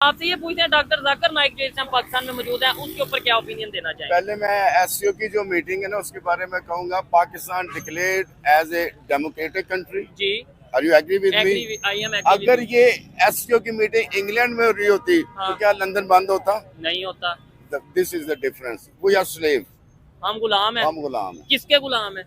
आपसे ये पूछते हैं डॉक्टर जाकिर नाइक जो इस टाइम पाकिस्तान में मौजूद है, उसके ऊपर क्या ओपिनियन देना चाहेंगे? पहले मैं एससीओ की जो मीटिंग है ना उसके बारे में कहूंगा। Pakistan declared as a democratic country. जी, are you agree with me? I am अगर ये एससीओ की मीटिंग इंग्लैंड में हो रही होती हाँ। तो क्या लंदन बंद होता? नहीं होता। This is the difference. We are slave. हम गुलाम हैं। हम गुलाम हैं। किसके गुलाम है?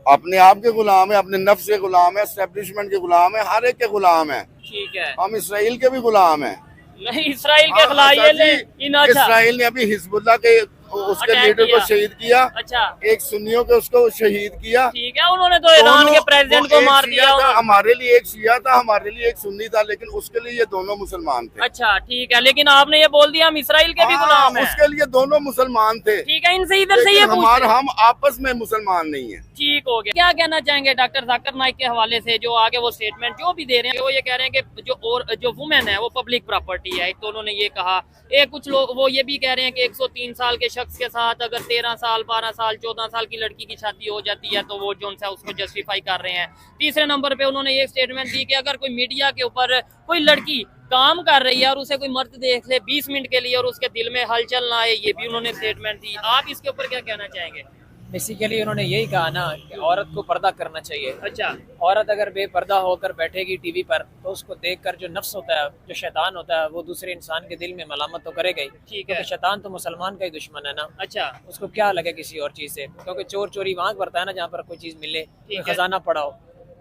अपने आप के गुलाम है, अपने नफ्स के गुलाम है, एस्टेब्लिशमेंट के गुलाम है, हर एक के गुलाम है। ठीक है। हम इसराइल के भी गुलाम है। नहीं, इसराइल के खिलाफ ये ले इन अच्छा इसराइल ने अभी हिजबुल्लाह के उसके अटैक लीडर को किया। शहीद किया। अच्छा, एक सुन्नियों के उसको शहीद किया। ठीक है। उन्होंने तो ईरान के प्रेसिडेंट को मार दिया। हमारे लिए एक शिया था, हमारे लिए एक सुन्नी था, लेकिन उसके लिए ये दोनों मुसलमान थे। अच्छा, ठीक है। लेकिन आपने ये बोल दिया हम इसराइल के भी गुलाम हैं। उसके लिए दोनों मुसलमान थे। ठीक है, इनसे इधर से ये हम आपस में मुसलमान नहीं है। ठीक हो गया। क्या कहना चाहेंगे डॉक्टर जाकिर नाइक के हवाले से, जो आगे वो स्टेटमेंट जो भी दे रहे हैं, वो ये कह रहे हैं कि जो वुमेन है वो पब्लिक प्रॉपर्टी है। एक तो उन्होंने ये कहा। एक कुछ लोग वो ये भी कह रहे हैं कि 103 साल के शख्स के साथ अगर 13 साल 12 साल 14 साल की लड़की की शादी हो जाती है तो वो जो है उसको जस्टिफाई कर रहे हैं। तीसरे नंबर पे उन्होंने ये स्टेटमेंट दी कि अगर कोई मीडिया के ऊपर कोई लड़की काम कर रही है और उसे कोई मर्द देख ले 20 मिनट के लिए और उसके दिल में हलचल ना आए, ये भी उन्होंने स्टेटमेंट दी। आप इसके ऊपर क्या कहना चाहेंगे? बेसिकली उन्होंने यही कहा ना कि औरत को पर्दा करना चाहिए। अच्छा, औरत अगर बेपर्दा होकर बैठेगी टीवी पर तो उसको देखकर जो नफ्स होता है, जो शैतान होता है, वो दूसरे इंसान के दिल में मलामत तो करेगा ही। ठीक है। क्योंकि शैतान तो मुसलमान का ही दुश्मन है ना। अच्छा, उसको क्या लगे किसी और चीज से, क्योंकि चोर चोरी वहाँ करता है ना जहाँ पर कोई चीज मिले, कोई खजाना पड़ा हो।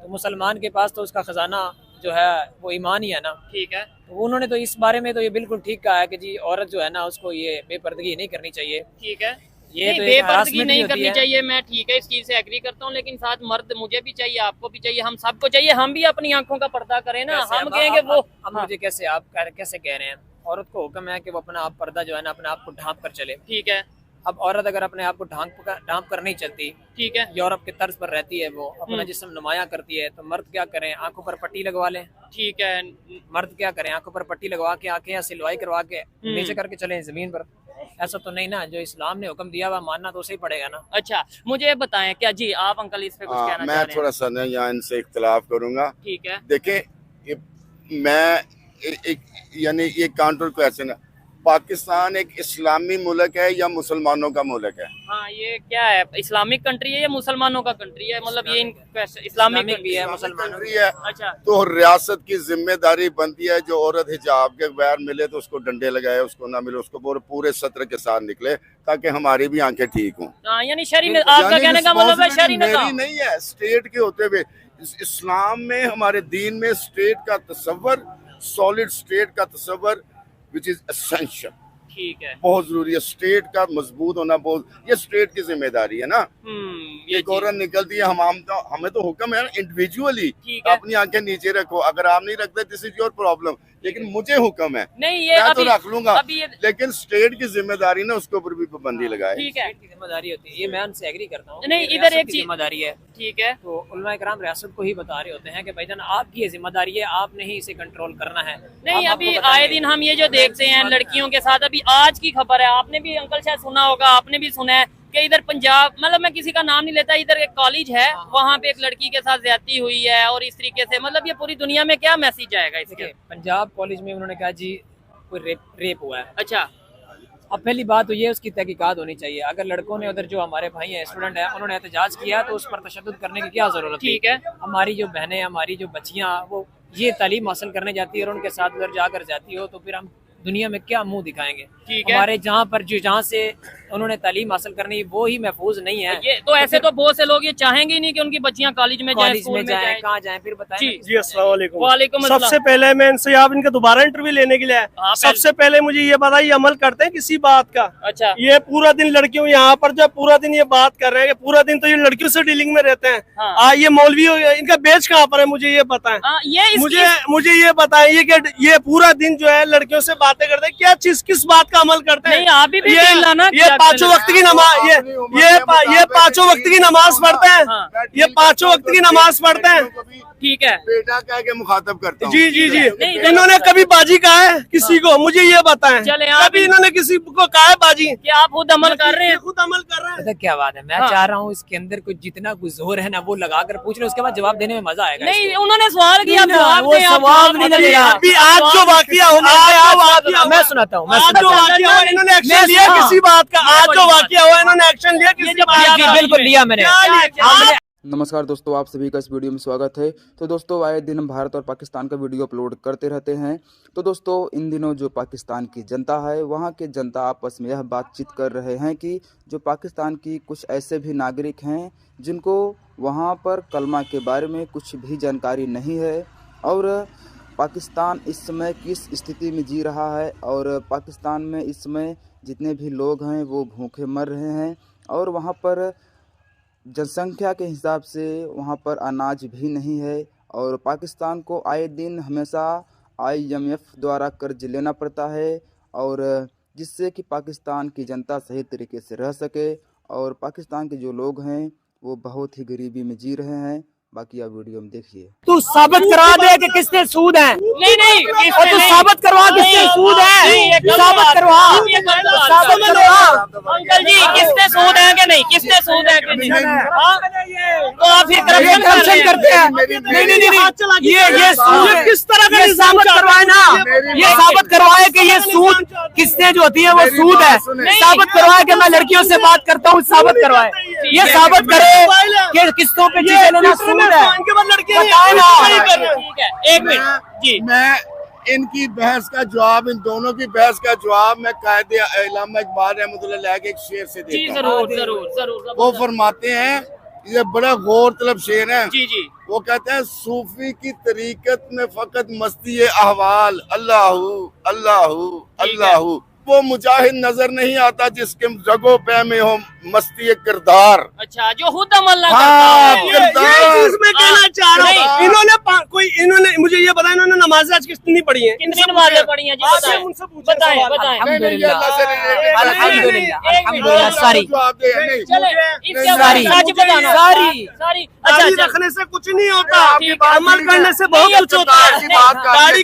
तो मुसलमान के पास तो उसका खजाना जो है वो ईमान ही है ना। ठीक है। तो उन्होंने तो इस बारे में तो ये बिल्कुल ठीक कहा है कि जी औरत जो है ना उसको ये बेपर्दगी नहीं करनी चाहिए। ठीक है। ये तो बेपर्दगी नहीं करनी चाहिए, मैं ठीक है इस चीज से एग्री करता हूँ, लेकिन साथ मर्द मुझे भी चाहिए, आपको भी चाहिए, हम सबको चाहिए। हम भी अपनी आंखों का पर्दा करें ना। हम कहेंगे वो मुझे कैसे आप कैसे कह रहे हैं? औरत को हुक्म है कि वो अपना आप पर्दा जो है ना अपने आप को ढांप कर चले। ठीक है। अब औरत अगर अपने आप को ढांप कर नहीं चलती, ठीक है, यूरोप के तर्ज पर रहती है, वो अपना जिस्म नुमाया करती है, तो मर्द क्या करें? आंखों पर पट्टी लगवा लें। ठीक है। मर्द क्या करें? आंखों पर पट्टी लगवा के आंखें या सिलवाई करवा के नीचे करके चले जमीन पर। ऐसा तो नहीं ना, जो इस्लाम ने हुक्म दिया हुआ मानना तो उसे ही पड़ेगा ना। अच्छा, मुझे बताएं क्या जी आप अंकल इस पे कुछ कहना चाह रहे हैं? मैं थोड़ा सा यहाँ इनसे इख्तिलाफ करूंगा। ठीक है। देखें, मैं यानी ये काउंटर क्वेश्चन है, पाकिस्तान एक इस्लामी मुल्क है या मुसलमानों का मुल्क है? हाँ, ये क्या है, इस्लामिक कंट्री है या मुसलमानों का कंट्री है? मतलब ये इस्लामिक भी है, मुसलमान कंट्री है। अच्छा, तो रियासत की जिम्मेदारी बनती है जो औरत हिजाब के बगैर मिले तो उसको डंडे लगाए, उसको ना मिले उसको पूरे सत्र के साथ निकले ताकि हमारी भी आंखें ठीक हों। यानी शरी ने आपका कहने का मतलब है शरी ने मेरी नहीं है, स्टेट के होते हुए इस्लाम में हमारे दीन में स्टेट का तस्वर, सॉलिड स्टेट का तस्वर विच इज एसेंशियल, ठीक है, बहुत जरूरी है। स्टेट का मजबूत होना बहुत, ये स्टेट की जिम्मेदारी है ना। ये औरत निकलती है, हमें तो हुक्म है इंडिविजुअली अपनी आंखें नीचे रखो। अगर आप नहीं रखते दिस इज योर प्रॉब्लम, लेकिन मुझे हुक्म है नहीं, ये मैं तो रख लूंगा, लेकिन स्टेट की जिम्मेदारी ना उसके ऊपर भी पाबंदी लगाए। ठीक है, जिम्मेदारी होती है, ये मैं उनसे एग्री करता हूँ। नहीं, इधर एक जिम्मेदारी है। ठीक है। तो उलमा इकराम रियासत को ही बता रहे होते हैं कि भाईजान आपकी ये जिम्मेदारी है, आपने ही इसे कंट्रोल करना है। नहीं, अभी आए दिन हम ये जो देखते हैं लड़कियों के साथ, अभी आज की खबर है, आपने भी अंकल शायद सुना होगा, आपने भी सुना है कि इधर पंजाब, मतलब मैं किसी का नाम नहीं लेता, इधर एक कॉलेज है, वहाँ पे एक लड़की के साथ ज्यादती हुई है और इस तरीके से, मतलब ये पूरी दुनिया में क्या मैसेज आएगा इसके? पंजाब कॉलेज में उन्होंने कहा जी कोई रेप हुआ है। अच्छा, अब पहली बात तो ये उसकी तहकीकात होनी चाहिए। अगर लड़कों ने उधर जो हमारे भाई हैं स्टूडेंट हैं उन्होंने एहतजाज किया तो उस पर तशद्दुद करने की क्या जरूरत? ठीक है। हमारी जो बहनें, हमारी जो बच्चियां वो ये तालीम हासिल करने जाती है और उनके साथ उधर जाकर जाती हो तो फिर हम दुनिया में क्या मुंह दिखाएंगे? ठीक है। हमारे जहाँ से उन्होंने तालीम हासिल करनी वो ही महफूज नहीं है। ये तो ऐसे तो बहुत से लोग ये चाहेंगे ही नहीं कि उनकी बच्चियां कॉलेज में जाएं, कहाँ जाएं, फिर बताएं। जी अस्सलाम वालेकुम। वालेकुम सबसे पहले मैं इनसे आप इनका दोबारा इंटरव्यू लेने के लिए आया। सबसे पहले मुझे ये बताइए, अमल करते हैं किसी बात का? अच्छा, ये पूरा दिन लड़कियों यहाँ पर जो पूरा दिन ये बात कर रहे हैं, पूरा दिन तो ये लड़कियों से डीलिंग में रहते हैं। हाँ। ये मौलवी इनका बेच कहाँ पर है, मुझे ये बताएं। मुझे ये बताइए कि ये पूरा दिन जो है लड़कियों से बातें करते हैं, क्या चीज किस बात का अमल करते हैं? आप भी ये पांचों वक्त की नमाज ये पांचों वक्त की नमाज पढ़ते हैं, ये पांचों वक्त की नमाज पढ़ते हैं। ठीक है, बेटा कह के मुखातब करता हूँ। जी जी जी, इन्होंने कभी बाजी कहा है किसी को? मुझे ये बताएं, कभी इन्होंने किसी को कहा है बाजी? कि आप खुद अमल कर रहे हैं? खुद अमल कर रहे हैं। पता क्या बात है, मैं चाह रहा हूँ इसके अंदर कुछ जितना कुछ जोर है ना वो लगा कर पूछ रहे, उसके बाद जवाब देने में मजा आएगा। नहीं, उन्होंने सवाल किया, वो सवाल नहीं दे रहा। अभी आज जो वाकया हुआ, मैं सुनाता हूँ, आज जो वाकया हुआ इन्होंने एक्शन लिया किसी बात का? आज जो वाकया हुआ इन्होंने एक्शन लिया किसी बात का? बिल्कुल लिया मैंने। नमस्कार दोस्तों, आप सभी का इस वीडियो में स्वागत है। तो दोस्तों, आए दिन हम भारत और पाकिस्तान का वीडियो अपलोड करते रहते हैं। तो दोस्तों, इन दिनों जो पाकिस्तान की जनता है, वहाँ के जनता आपस में यह बातचीत कर रहे हैं कि जो पाकिस्तान की कुछ ऐसे भी नागरिक हैं जिनको वहाँ पर कलमा के बारे में कुछ भी जानकारी नहीं है, और पाकिस्तान इस समय किस स्थिति में जी रहा है, और पाकिस्तान में इस समय जितने भी लोग हैं वो भूखे मर रहे हैं, और वहाँ पर जनसंख्या के हिसाब से वहाँ पर अनाज भी नहीं है, और पाकिस्तान को आए दिन हमेशा IMF द्वारा कर्ज लेना पड़ता है, और जिससे कि पाकिस्तान की जनता सही तरीके से रह सके, और पाकिस्तान के जो लोग हैं वो बहुत ही गरीबी में जी रहे हैं। बाकी आप वीडियो में देखिए। तू साबित करा दे कि किसने सूद है। नहीं, और तू साबित करवा किसने सूद है, साबित करवा, साबित करवा। अंकल जी, किसने सूद है कि नहीं, किसने सूद है कि नहीं? तो आप फिर करप्शन करते हैं। नहीं, ये सूद किस तरह का साबित करवाए ना, ये साबित करवाए कि ये सूद किसने जो होती है वो सूद है। साबित करवाए कि मैं लड़कियों से बात करता हूँ, साबित करवाए। ये साबित करे कि किस्तों पे चीजें लेना सूद है। ठीक है, एक मिनट जी, मैं इनकी बहस का जवाब, इन दोनों की बहस का जवाब मैं कायदे इल्लामा इकबाल रहमतुल्लाह के एक शेर से जी, देता हूँ। जरूर। वो फरमाते हैं, ये बड़ा गौर तलब शेर है। जी। वो कहते हैं, सूफी की तरीकत में फकत मस्ती अहवाल, अल्लाहू अल्लाहू अल्लाहू। वो मुजाहिद नजर नहीं आता जिसके जगो पे में हो मस्ती किरदार। अच्छा, जो खुद अमल ना हाँ, करता है। ये चीज मैं कहना चाह रहा हूँ। इन्होंने मुझे ये बताया, इन्होंने नमाजें आज कितनी पढ़ी हैं? कितनी नमाजें पढ़ी हैं जी, बताएं। अल्हम्दुलिल्लाह, सारी सारी। दाढ़ी रखने से कुछ नहीं होता, अमल करने से बहुत कुछ होता है। दाढ़ी ये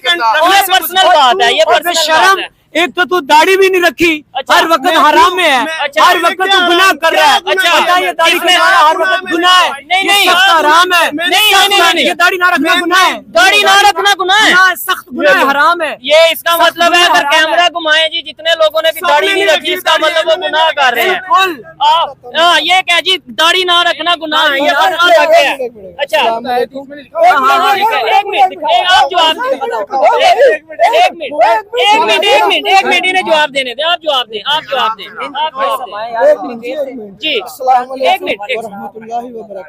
पर्सनल बात है, ये पर्सनल शर्म। एक तो तू दाढ़ी भी नहीं रखी, हर वक्त हराम में है, हर वक्त तू गुनाह कर रहा है। अच्छा, ये दाढ़ी करना हर वक्त गुनाह है, नहीं सख्त हराम है। नहीं, ये दाढ़ी ना रखना गुनाह है, दाढ़ी ना रखना गुनाह है, सख्त गुनाह है, हराम है। ये इसका मतलब है, अगर कैमरा घुमाए जी, जितने लोगों ने भी दाढ़ी नहीं रखी, इसका मतलब वो गुनाह कर रहे हैं। ये क्या जी, दाढ़ी ना रखना गुनाह है, ये अच्छा। एक मिनट, आप जवाब एक मिनट इन्हें जवाब देने दे, आप जवाब दें जी, एक मिनट,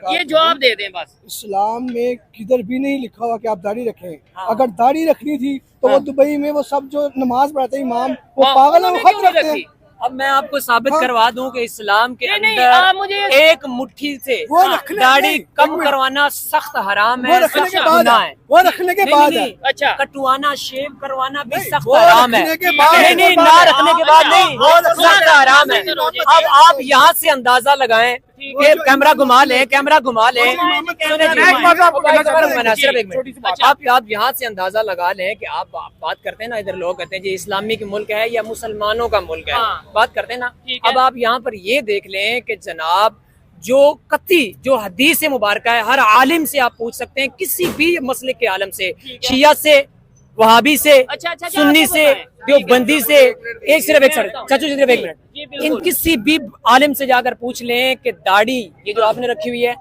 ये जवाब दे दें बस। इस्लाम में किधर भी नहीं लिखा हुआ कि आप दाढ़ी रखें। अगर दाढ़ी रखनी थी तो वो दुबई में वो सब जो नमाज पढ़ते इमाम, वो पागल है, वो खत रखते हैं। अब मैं आपको साबित करवा दूं कि इस्लाम के मुझे अंदर एक मुट्ठी से दाढ़ी कम करवाना सख्त हराम है, सख्त गुनाह है। वो रखने के बाद है। अच्छा, कटवाना, शेव करवाना भी सख्त हराम है। नहीं, ना रखने के बाद नहीं, सख्त हराम है। अब आप यहाँ से अंदाजा लगाएं, कैमरा घुमा ले। आप यहाँ से अंदाजा लगा लें कि आप बात करते हैं ना, इधर लोग कहते हैं जी इस्लामिक मुल्क है या मुसलमानों का मुल्क है, बात करते हैं ना। अब आप यहाँ पर ये देख लें कि जनाब जो कत्ती जो हदीस मुबारक है, हर आलिम से आप पूछ सकते हैं, किसी भी मसले के आलम से, शिया से, वहाबी से, सुन्नी से, देवबंदी से, चाचू सिर्फ एक मिनट, इन किसी भी आलिम से जाकर पूछ लें कि दाढ़ी ये जो आपने रखी हुई है,